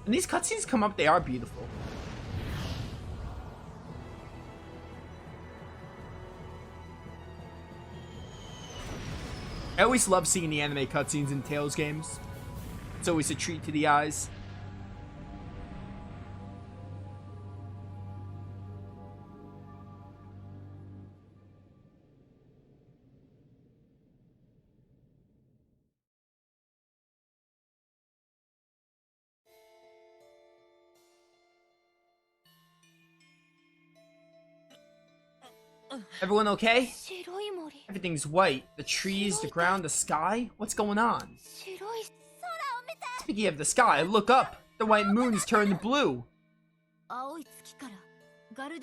When these cutscenes come up, they are beautiful. I always love seeing the anime cutscenes in Tales games. It's always a treat to the eyes. Everyone okay? Everything's white. The trees, the ground, the sky? What's going on? Speaking of the sky, look up! The white moon's turned blue!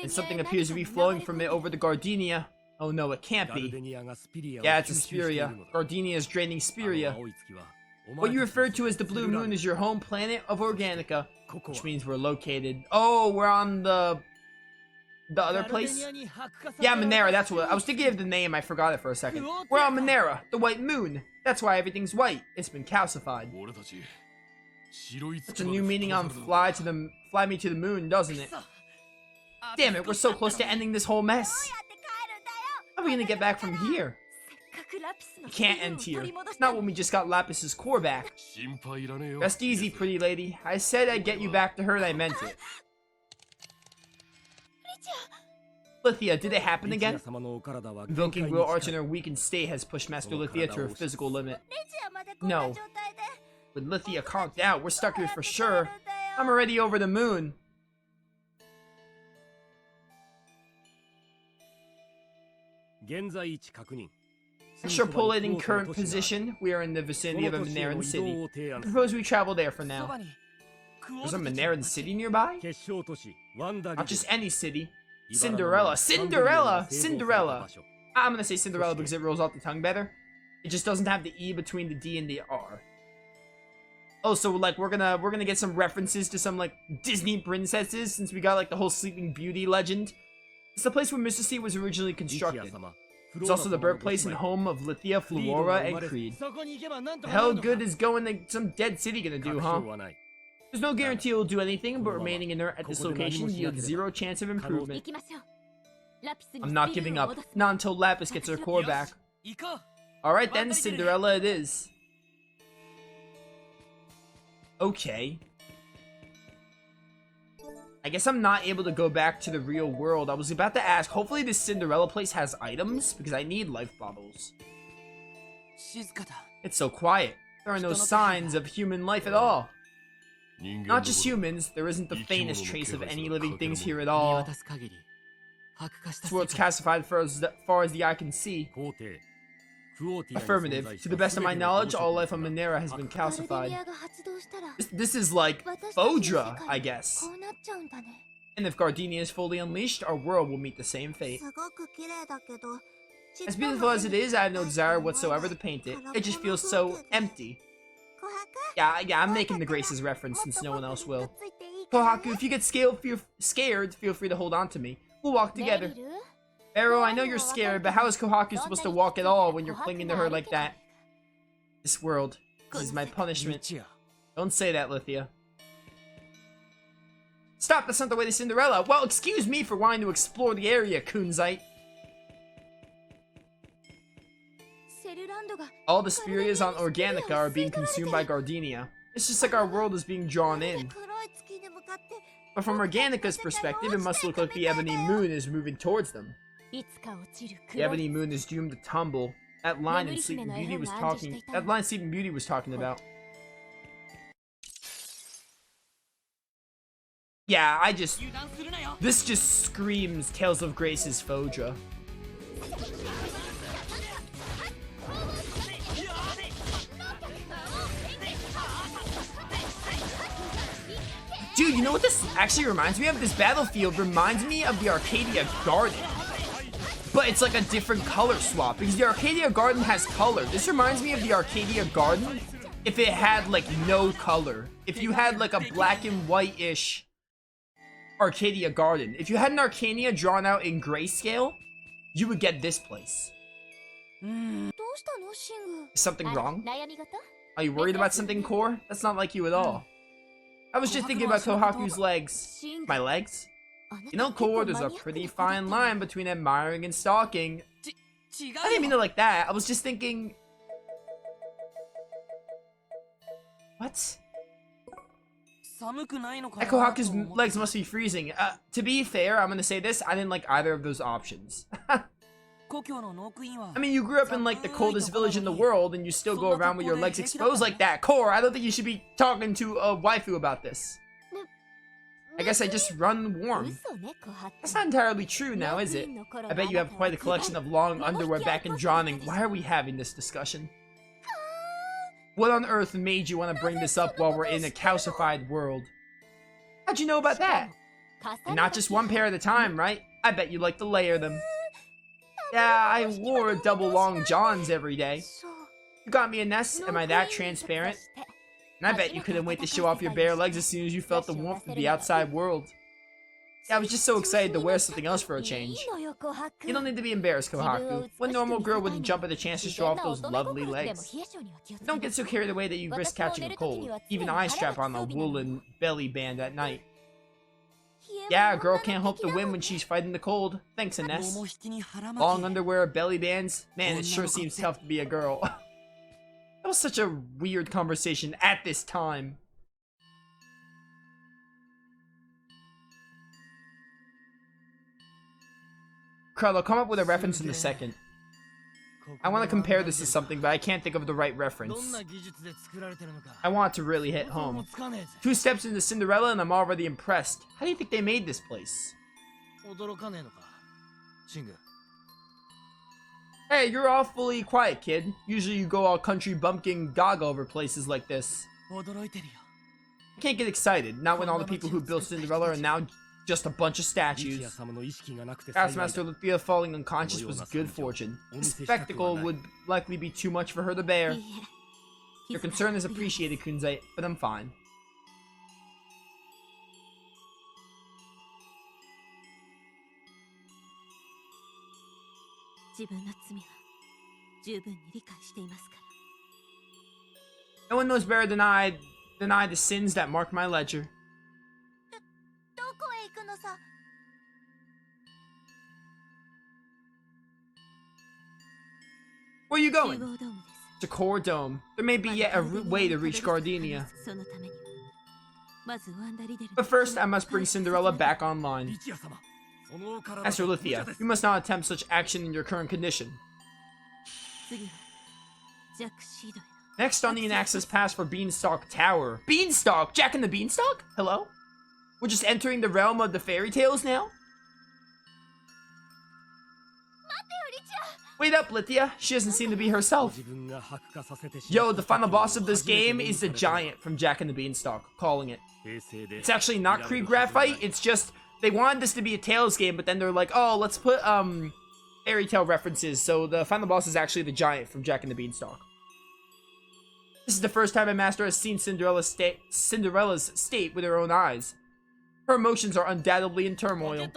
And something appears to be flowing from it over the Gardenia. Oh no, it can't be. Yeah, it's a Spiria. Gardenia is draining Spiria. What you refer to as the blue moon is your home planet of Organica, which means we're located... Oh, we're on the other place? Yeah, Mineran, that's what... I was thinking of the name, I forgot it for a second. We're on Mineran, the white moon. That's why everything's white. It's been calcified. That's a new meaning on fly me to the moon, doesn't it? Damn it, we're so close to ending this whole mess. How are we gonna get back from here? We can't end here. Not when we just got Lapis's core back. Rest easy, pretty lady. I said I'd get you back to her and I meant it. Lithia, did it happen again? Invoking will arts in her weakened state has pushed Master Lithia to her physical limit. No. With Lithia conked out, we're stuck here for sure. I'm already over the moon. Extrapolating current position, we are in the vicinity of a Mineran city. I propose we travel there for now. There's a Mineran city nearby? Not just any city. Cind'rella. Cind'rella! Cind'rella! I'm gonna say Cind'rella because it rolls off the tongue better. It just doesn't have the E between the D and the R. Oh, so like we're gonna get some references to some like Disney princesses since we got like the whole Sleeping Beauty legend. It's the place where Mr. C was originally constructed. It's also the birthplace and home of Lithia, Flora, and Creed. The hell good is going to some dead city gonna do, huh? There's no guarantee it'll do anything, but remaining inert at this location yields zero chance of improvement. I'm not giving up. Not until Lapis gets her core back. Alright then, Cind'rella it is. Okay. I guess I'm not able to go back to the real world. I was about to ask, hopefully this Cind'rella place has items, because I need life bottles. It's so quiet. There are no signs of human life at all. Not just humans, there isn't the faintest trace of any living things here at all. This world's calcified for as far as the eye can see. Affirmative. To the best of my knowledge, all life on Mineran has been calcified. This is like Fodra, I guess. And if Gardenia is fully unleashed, our world will meet the same fate. As beautiful as it is, I have no desire whatsoever to paint it. It just feels so empty. Yeah, I'm making the Graces reference since no one else will. Kohaku, if you get scared, feel free to hold on to me. We'll walk together. Arrow, I know you're scared, but how is Kohaku supposed to walk at all when you're clinging to her like that? This world is my punishment. Don't say that, Lithia. Stop, that's not the way to Cind'rella. Well, excuse me for wanting to explore the area, Kunzite. All the Spirias on Organica are being consumed by Gardenia. It's just like our world is being drawn in. But from Organica's perspective, it must look like the Ebony Moon is moving towards them. The Ebony Moon is doomed to tumble. That line Sleeping Beauty was talking about. Yeah, this just screams Tales of Grace's Fodra. Dude, you know what this actually reminds me of? This battlefield reminds me of the Arcadia Garden. But it's like a different color swap, because the Arcadia Garden has color. This reminds me of the Arcadia Garden if it had, like, no color. If you had, like, a black and white-ish Arcadia Garden. If you had an Arcania drawn out in grayscale, you would get this place. Is something wrong? Are you worried about something, Core? That's not like you at all. I was just thinking about Kohaku's legs. My legs? You know, Core, there's a pretty fine line between admiring and stalking. I didn't mean it like that. I was just thinking... What? Kohaku's legs must be freezing. To be fair, I'm gonna say this, I didn't like either of those options. I mean, you grew up in like the coldest village in the world and you still go around with your legs exposed like that. Core, I don't think you should be talking to a waifu about this. I guess I just run warm. That's not entirely true now, is it? I bet you have quite a collection of long underwear back in Drawing. Why are we having this discussion? What on earth made you want to bring this up while we're in a calcified world? How'd you know about that? And not just one pair at a time, right? I bet you like to layer them. Yeah, I wore double long johns every day. You got me a nest? Am I that transparent? And I bet you couldn't wait to show off your bare legs as soon as you felt the warmth of the outside world. Yeah, I was just so excited to wear something else for a change. You don't need to be embarrassed, Kohaku. What normal girl wouldn't jump at the chance to show off those lovely legs? Don't get so carried away that you risk catching a cold. Even I strap on a woolen belly band at night. Yeah, a girl can't hope to win when she's fighting the cold. Thanks, Ines. Long underwear, belly bands. Man, it sure seems tough to be a girl. That was such a weird conversation at this time. Carl, I'll come up with a reference in a second. I want to compare this to something, but I can't think of the right reference. I want it to really hit home. 2 steps into Cind'rella and I'm already impressed. How do you think they made this place? Hey, you're awfully quiet, kid. Usually you go all country bumpkin gaga over places like this. I can't get excited, not when all the people who built Cind'rella are now just a bunch of statues. Taskmaster Lithia falling unconscious was good fortune. The spectacle would likely be too much for her to bear. Your concern is appreciated, Kunzai, but I'm fine. No one knows better than I deny the sins that mark my ledger. Where are you going? To Core Dome. There may be yet a way to reach Gardenia. But first, I must bring Cind'rella back online. Master Lithia, you must not attempt such action in your current condition. Next, on the access pass for Beanstalk Tower. Beanstalk? Jack and the Beanstalk? Hello? We're just entering the realm of the fairy tales now? Wait up, Lithia. She doesn't seem to be herself. Yo, the final boss of this game is the giant from Jack and the Beanstalk. Calling it. It's actually not Creed Graphite. It's just, they wanted this to be a Tales game, but then they're like, oh, let's put, fairy tale references. So the final boss is actually the giant from Jack and the Beanstalk. This is the first time a master has seen Cinderella's state with her own eyes. Her emotions are undoubtedly in turmoil.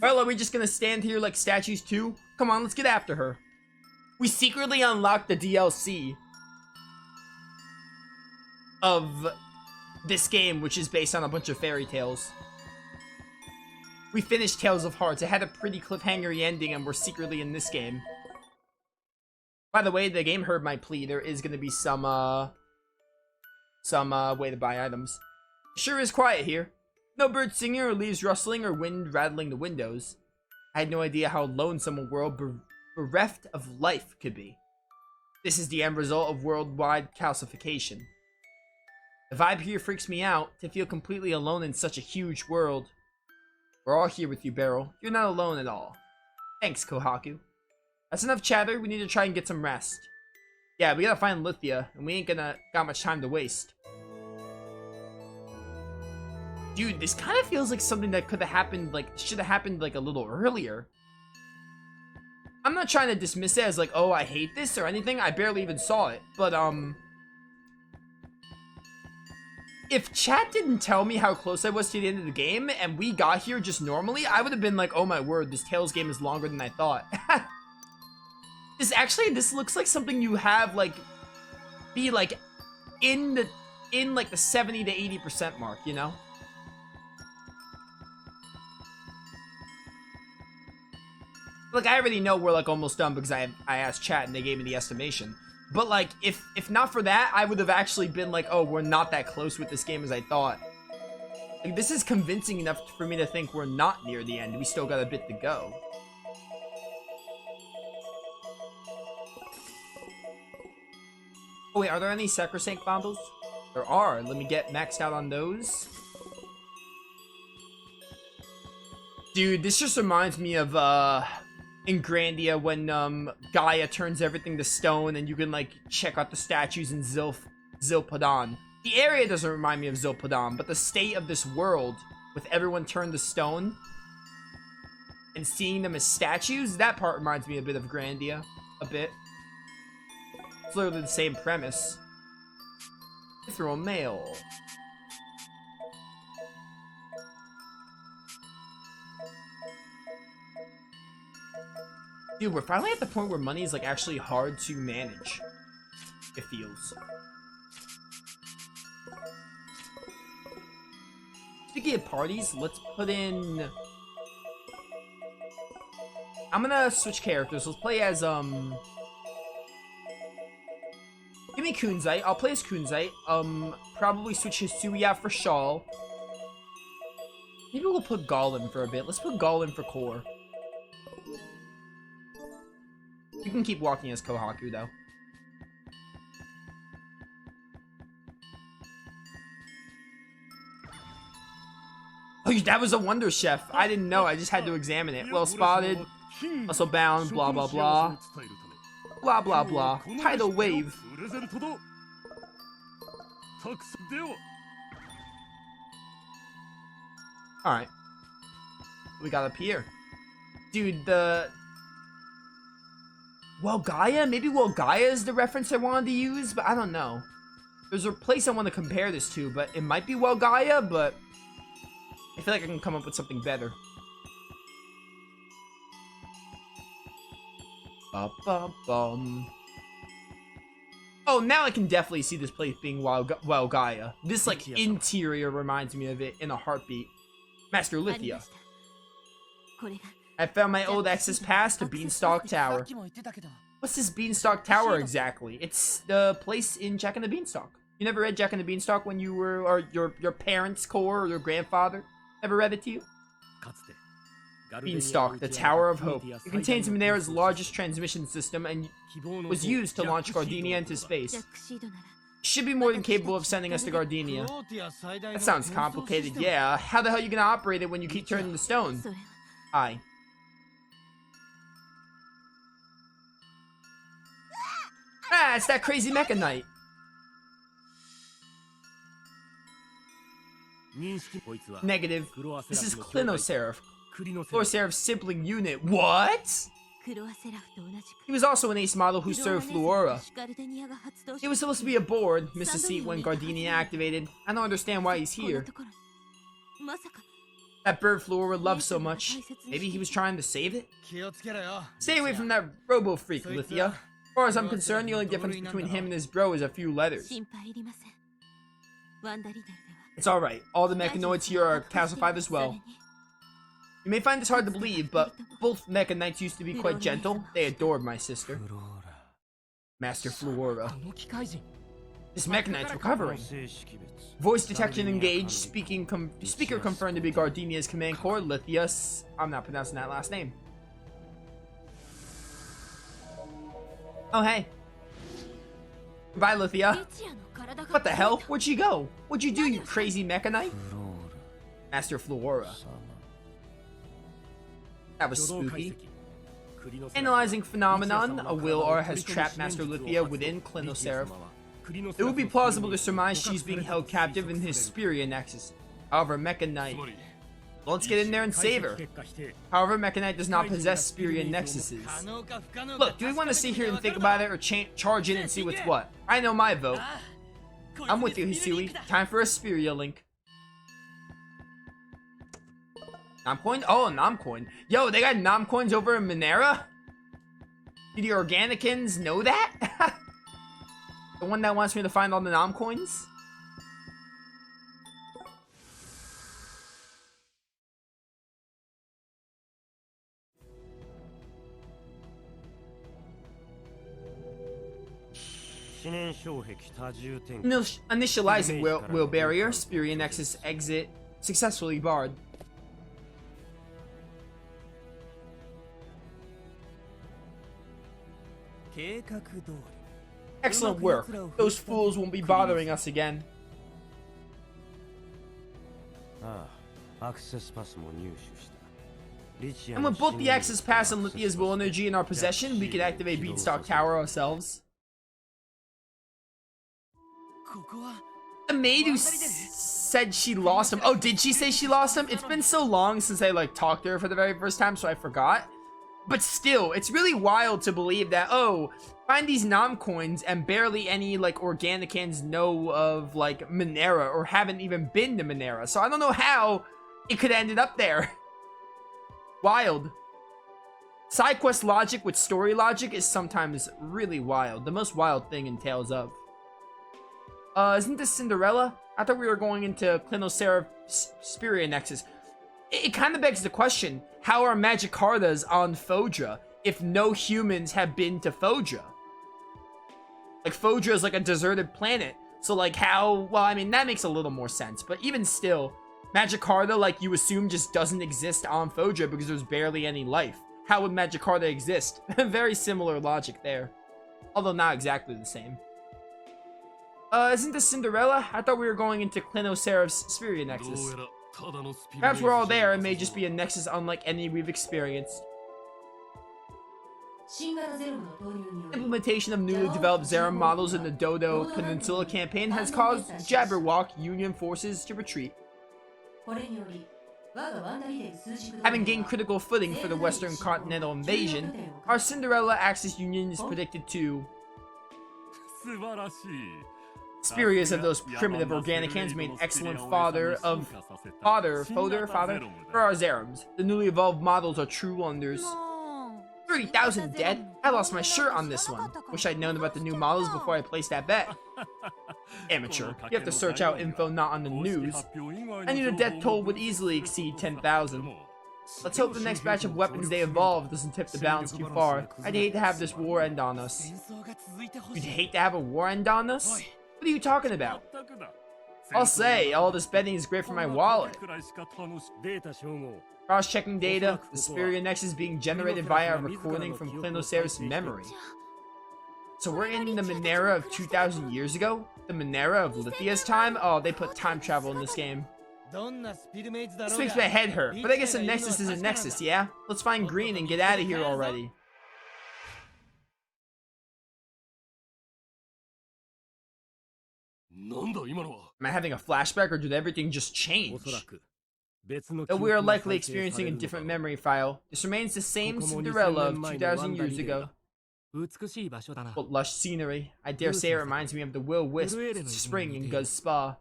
Well, are we just gonna stand here like statues too? Come on, let's get after her. We secretly unlocked the DLC of this game, which is based on a bunch of fairy tales. We finished Tales of Hearts. It had a pretty cliffhanger-y ending, and we're secretly in this game. By the way, the game heard my plea. There is gonna be some way to buy items. Sure is quiet here. No birds singing or leaves rustling or wind rattling the windows. I had no idea how lonesome a world bereft of life could be. This is the end result of worldwide calcification. The vibe here freaks me out, to feel completely alone in such a huge world. We're all here with you, Beryl. You're not alone at all. Thanks, Kohaku. That's enough chatter. We need to try and get some rest. Yeah, we gotta find Lithia, and we ain't got much time to waste. Dude, this kind of feels like something that could have happened, like, should have happened, like, a little earlier. I'm not trying to dismiss it as, like, oh, I hate this or anything. I barely even saw it. But, if chat didn't tell me how close I was to the end of the game, and we got here just normally, I would have been like, oh my word, this Tales game is longer than I thought. This looks like something you have, like, be, like, in the in like the 70 to 80% mark, you know? Like, I already know we're like almost done because I asked chat and they gave me the estimation. But like, if not for that, I would have actually been like, oh, we're not that close with this game as I thought. Like, this is convincing enough for me to think we're not near the end. We still got a bit to go. Oh wait, are there any sacrosanct bundles? There are. Let me get maxed out on those. Dude, this just reminds me of in Grandia when Gaia turns everything to stone and you can like check out the statues in Zilpodon. The area doesn't remind me of Zilpodon, but the state of this world with everyone turned to stone and seeing them as statues, that part reminds me a bit of Grandia. A bit. It's literally the same premise. Throw a mail. Dude, we're finally at the point where money is like actually hard to manage. It feels. Speaking of parties, let's put in... I'm gonna switch characters. Let's play as, give me Kunzite. I'll play as Kunzite. Probably switch Hisui out for Shawl. Maybe we'll put Gaul in for a bit. Let's put Gaul in for Core. You can keep walking as Kohaku, though. Oh, that was a Wonder Chef. I didn't know. I just had to examine it. Well spotted. Also bound. Blah, blah, blah. Blah, blah, blah. Tidal wave. Alright. We got up here. Dude, the... Well, Gaia? Maybe Well Gaia is the reference I wanted to use, but I don't know. There's a place I want to compare this to, but it might be Well Gaia, but... I feel like I can come up with something better. Ba-ba-bum. Oh, now I can definitely see this place being Well Gaia. This, like, interior reminds me of it in a heartbeat. Master Lithia. I found my old access pass to Beanstalk Tower. What's this Beanstalk Tower exactly? It's the place in Jack and the Beanstalk. You never read Jack and the Beanstalk when you were, or your parents' core or your grandfather? Ever read it to you? Beanstalk, the Tower of Hope. It contains Minera's largest transmission system and was used to launch Gardenia into space. It should be more than capable of sending us to Gardenia. That sounds complicated, yeah. How the hell are you gonna operate it when you keep turning the stone? Aye. Ah, it's that crazy Mecha Knight. Negative. This is Clinoseraph. Clinoseraph's sibling unit. What? He was also an ace model who served Fluora. He was supposed to be aboard, missed a seat when Gardenia activated. I don't understand why he's here. That bird Fluora loved so much. Maybe he was trying to save it? Stay away from that robo-freak, Lithia. As far as I'm concerned, the only difference between him and his bro is a few letters. It's alright. All the mechanoids here are calcified as well. You may find this hard to believe, but both Mecha Knights used to be quite gentle. They adored my sister. Master Fluora. This Mecha Knight's recovering. Voice detection engaged. Speaker confirmed to be Gardenia's command core, Lithius. I'm not pronouncing that last name. Oh, hey. Goodbye, Lithia. What the hell? Where'd she go? What'd you do, you crazy Mecha Knight? Master Fluora. That was spooky. Analyzing phenomenon, a will aura has trapped Master Lithia within Clinoseraph. It would be plausible to surmise she's being held captive in his Hesperia Nexus. However, Mecha Knight. Let's get in there and save her. However, Mecha Knight does not possess Hesperia Nexuses. Look, do we want to sit here and think about it or charge in and see what's what? I know my vote. I'm with you, Hisui. Time for a Hesperia link. Nomcoin? Oh, Nomcoin. Yo, they got Nomcoins over in Minera? Do the Organicans know that? The one that wants me to find all the Nomcoins? Initializing wheel barrier. Spiria Nexus exit successfully barred. Excellent work. Those fools won't be bothering us again. And with both the access pass and Lithia's will energy in our possession, we can activate Beanstalk Tower ourselves. The maid who said she lost him. Oh, did she say she lost him? It's been so long since I talked to her for the very first time, so I forgot. But still, it's really wild to believe that, oh, find these Nom coins and barely any Organicans know of Minera or haven't even been to Minera. So I don't know how it could have ended up there. Wild. Side quest logic with story logic is sometimes really wild. The most wild thing in Tales of. Isn't this Cind'rella? I thought we were going into Clinosera Spiria Nexus. It kind of begs the question, how are Magikardas on Fodra if no humans have been to Fodra? Fodra is a deserted planet. So how, well, I mean, that makes a little more sense. But even still, Magikarta, you assume, just doesn't exist on Fodra because there's barely any life. How would Magikarta exist? Very similar logic there. Although not exactly the same. Isn't this Cind'rella? I thought we were going into Clinosera's Spiria Nexus. Perhaps we're all there. It may just be a Nexus unlike any we've experienced. Implementation of newly developed Zerum models in the Dodo Peninsula campaign has caused Jabberwock Union forces to retreat. Having gained critical footing for the Western Continental invasion, our Cind'rella Axis Union is predicted to... Spirias of those primitive Organicans made excellent fodder for our Zerums. The newly evolved models are true wonders. 30,000 dead? I lost my shirt on this one. Wish I'd known about the new models before I placed that bet. Amateur. You have to search out info not on the news. I knew the death toll would easily exceed 10,000. Let's hope the next batch of weapons they evolve doesn't tip the balance too far. I'd hate to have this war end on us. You'd hate to have a war end on us? What are you talking about? I'll say, all this betting is great for my wallet. Cross-checking data, the Spiria Nexus is being generated via a recording from Clinosera's memory. So we're in the Minera of 2,000 years ago? The Minera of Lithia's time? Oh, they put time travel in this game. This makes my head hurt, but I guess a Nexus is a Nexus, yeah? Let's find Green and get out of here already. Am I having a flashback or did everything just change? Though we are likely experiencing a different memory file, this remains the same Cind'rella of 2,000 years ago. What lush scenery. I dare say it reminds me of the Will-Wisp spring in Guz Spa.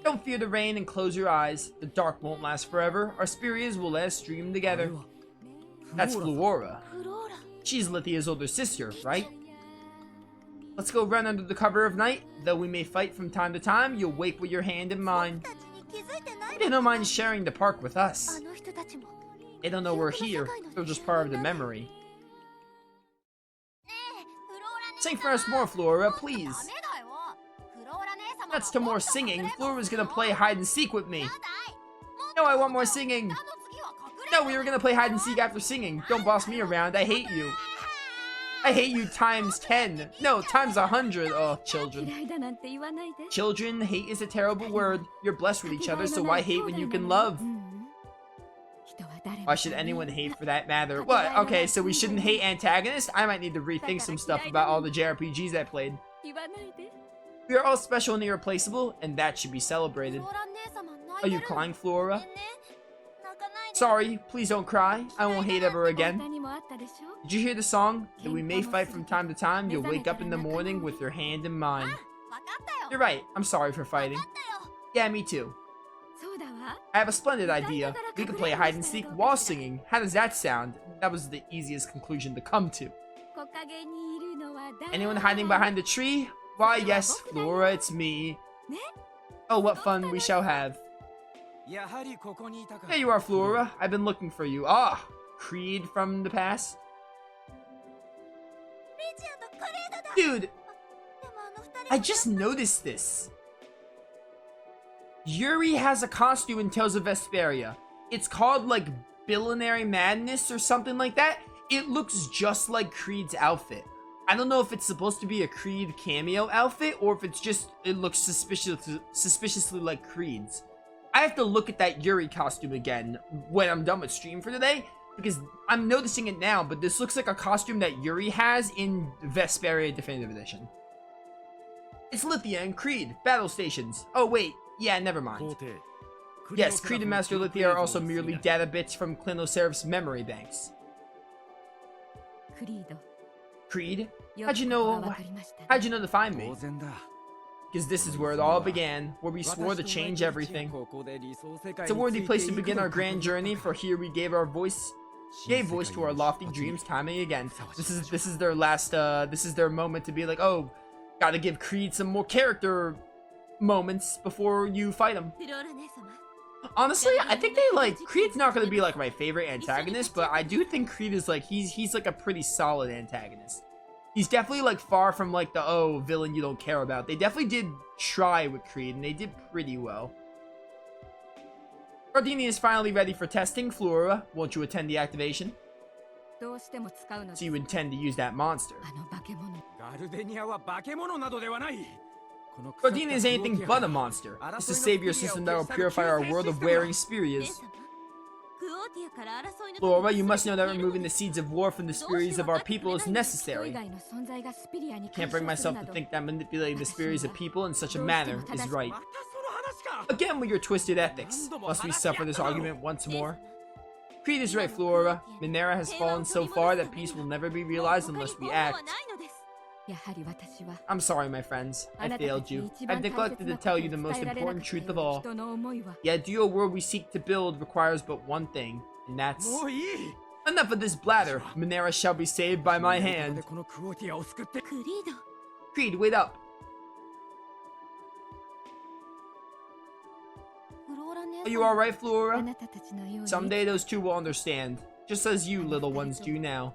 Don't fear the rain and close your eyes. The dark won't last forever. Our Spirias will let us dream together. That's Flora. She's Lithia's older sister, right? Let's go run under the cover of night. Though we may fight from time to time, you'll wake with your hand in mine. They don't mind sharing the park with us. They don't know we're here. They're just part of the memory. Sing for us more, Flora, please. That's to more singing. Flora's gonna play hide and seek with me. No, I want more singing. No, we were gonna play hide and seek after singing. Don't boss me around. I hate you. I hate you times 10. No, times 100. Oh, children. Children, hate is a terrible word. You're blessed with each other, so why hate when you can love? Why should anyone hate for that matter? What? Okay, so we shouldn't hate antagonists? I might need to rethink some stuff about all the JRPGs I played. We are all special and irreplaceable, and that should be celebrated. Are you crying, Flora? Sorry, please don't cry. I won't hate ever again. Did you hear the song? That we may fight from time to time, you'll wake up in the morning with your hand in mine. You're right, I'm sorry for fighting. Yeah, me too. I have a splendid idea. We could play hide and seek while singing. How does that sound? That was the easiest conclusion to come to. Anyone hiding behind the tree? Why, yes, Flora, it's me. Oh, what fun we shall have. There you are, Flora. I've been looking for you. Ah, Creed from the past. Dude, I just noticed this. Yuri has a costume in Tales of Vesperia. It's called like Bilionary Madness or something like that. It looks just like Creed's outfit. I don't know if it's supposed to be a Creed cameo outfit or if it's just, it looks suspiciously like Creed's. I have to look at that Yuri costume again when I'm done with stream for today, because I'm noticing it now, but this looks like a costume that Yuri has in Vesperia Definitive Edition. It's Lithia and Creed, battle stations. Oh wait, yeah, never mind. Yes, Creed and Master Lithia are also merely data bits from Clinoseraph's memory banks. Creed? How'd you know to find me? Because this is where it all began, where we swore to change everything. It's a worthy place to begin our grand journey, for here we gave voice to our lofty dreams time and again. This is their last this is their moment to be like, oh, gotta give Creed some more character moments before you fight him. Honestly, I think Creed's not gonna be like my favorite antagonist, but I do think Creed is like, he's like a pretty solid antagonist. He's definitely like far from like the villain you don't care about. They definitely did try with Creed and they did pretty well. Gardenia is finally ready for testing. Flora, won't you attend the activation? So you intend to use that monster. Gardenia is anything but a monster. It's a savior system that will purify our world of wearing spheres. Flora, you must know that removing the seeds of war from the spheres of our people is necessary. Can't bring myself to think that manipulating the spheres of people in such a manner is right. Again with your twisted ethics. Must we suffer this argument once more? Creed is right, Flora. Mineran has fallen so far that peace will never be realized unless we act. I'm sorry, my friends. I failed you. I've neglected to tell you the most important truth of all. The ideal world we seek to build requires but one thing, and that's... Enough of this blather. Mineran shall be saved by my hand. Creed, wait up. Are you alright, Flora? Someday those two will understand, just as you little ones do now.